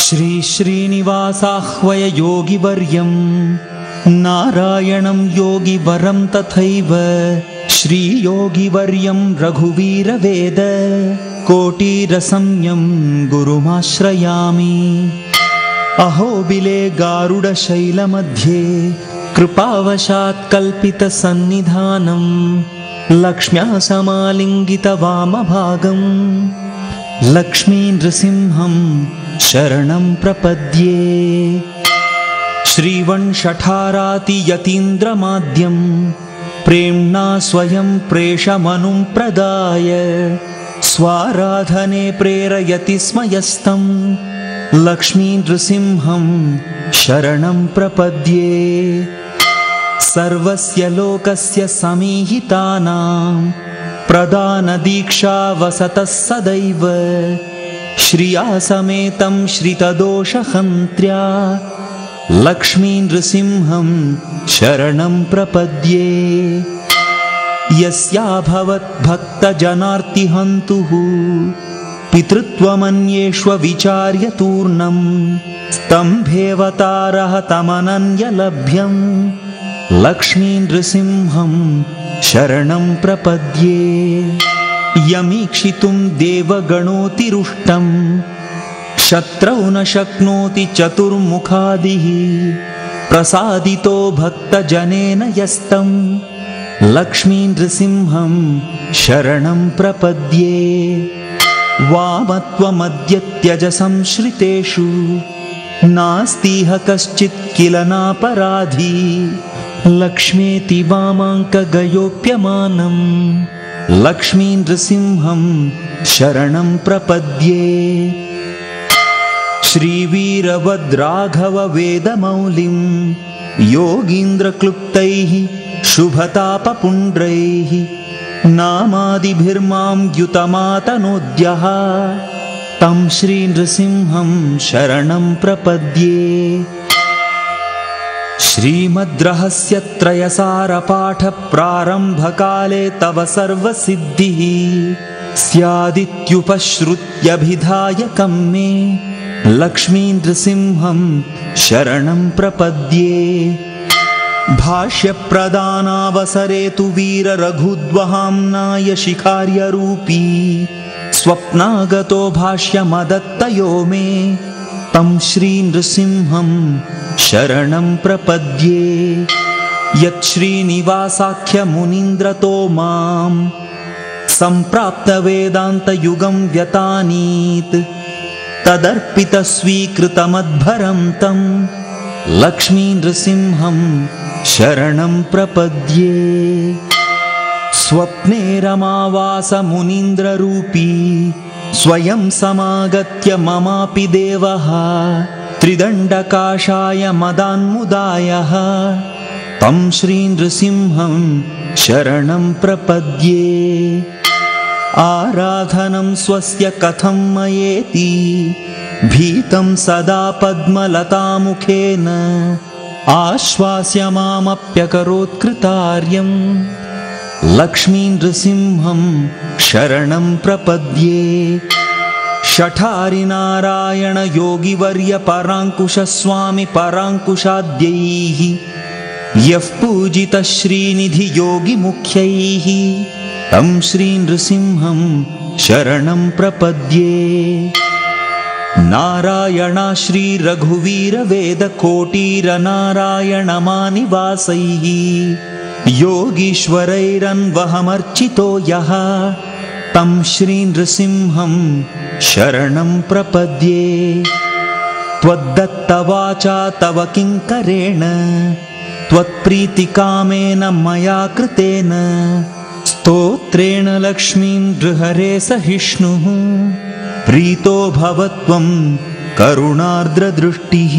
श्री श्रीनिवासाह्वय योगिवर्यं नारायणं योगिवरं तथैव श्रीयोगिवर्यं रघुवीरवेद कोटिरसंज्ञं गुरुमाश्रयामि। अहोबिले गारुडशैलमध्ये कृपावशात् कल्पितसन्निधानं लक्ष्म्या समालिङ्गितवामभागं लक्ष्मी नृसिंहं शरणं प्रपद्ये। श्रीवंशठारातियतीन्द्रमाद्यं प्रेम्णा स्वयं प्रेषमनुं प्रदाय स्वाराधने प्रेरयति स्म यस्तं लक्ष्मी नृसिंहं शरणं प्रपद्ये। सर्वस्य लोकस्य समीहितानां प्रदानदीक्षा वसतः सदैव श्रिया समेतं श्रितदोषहन्त्र्या लक्ष्मी नृसिंहं शरणं प्रपद्ये। यस्याभवद्भक्तजनार्तिहन्तुः पितृत्वमन्येष्वविचार्य तूर्णं स्तम्भेऽवतारहतमनन्यलभ्यं लक्ष्मी नृसिंहं शरणं प्रपद्ये। यमीक्षितुं देवगणोतिरुष्टं शत्रौ न शक्नोति चतुर्मुखादिः प्रसादितो भक्तजनेन यस्तं लक्ष्मी नृसिंहं शरणं प्रपद्ये। वामत्वमद्य त्यज संश्रितेषु नास्तिह कश्चित् किल नापराधी लक्ष्मेति वामाङ्कगयोप्यमानं लक्ष्मी नृसिंहं शरणं प्रपद्ये। श्रीवीरभद्राघववेदमौलिं योगीन्द्रक्लुप्तैः शुभतापपुण्ड्रैः नामादिभिर्मां द्युतमातनोद्यः तं श्रीनृसिंहं शरणं प्रपद्ये। श्रीमद्रहस्यत्रयसारपाठप्रारम्भकाले तव सर्वसिद्धिः स्यादित्युपश्रुत्यभिधायकं मे लक्ष्मी नृसिंहं शरणं प्रपद्ये। भाष्यप्रदानावसरे तु वीररघुद्वहाम्नाय शिखार्यरूपी स्वप्नागतो भाष्यमदत्तयो मे तं श्रीनृसिंहं शरणं प्रपद्ये। यच्छ्रीनिवासाख्यमुनीन्द्रतो मां सम्प्राप्तवेदान्तयुगं व्यतानीत् तदर्पितस्वीकृतमद्भरं तं लक्ष्मी नृसिंहं शरणं प्रपद्ये। स्वप्ने रमावासमुनीन्द्ररूपी स्वयं समागत्य ममापि देवः त्रिदण्डकाषाय मदान्मुदायः तं श्रीनृसिंहं शरणं प्रपद्ये। आराधनं स्वस्य कथं मयेति भीतं सदा पद्मलतामुखेन आश्वास्य मामप्यकरोत्कृतार्यं लक्ष्मी नृसिंहं शरणं प्रपद्ये। शठारिनारायण योगिवर्य पराङ्कुशस्वामि पराङ्कुशाद्यैः यः पूजितः श्रीनिधि योगिमुख्यैः तं श्रीनृसिंहं शरणं प्रपद्ये। नारायणा श्रीरघुवीरवेदकोटिरनारायणमानिवासैः योगीश्वरैरन्वहमर्चितो यः तं श्रीनृसिंहं शरणं प्रपद्ये। त्वद्दत्तवाचा तव किङ्करेण त्वत्प्रीतिकामेन मया कृतेन स्तोत्रेण लक्ष्मीं नृहरे सहिष्णुः प्रीतो भवत्वं करुणार्द्रदृष्टिः।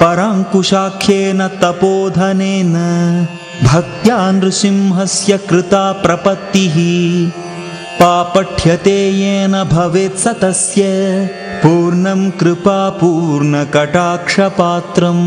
पराङ्कुशाख्येन तपोधनेन भक्त्या नृसिंहस्य कृता प्रपत्तिः पापठ्यते येन भवेत् स तस्य पूर्णं कृपापूर्णकटाक्षपात्रम्।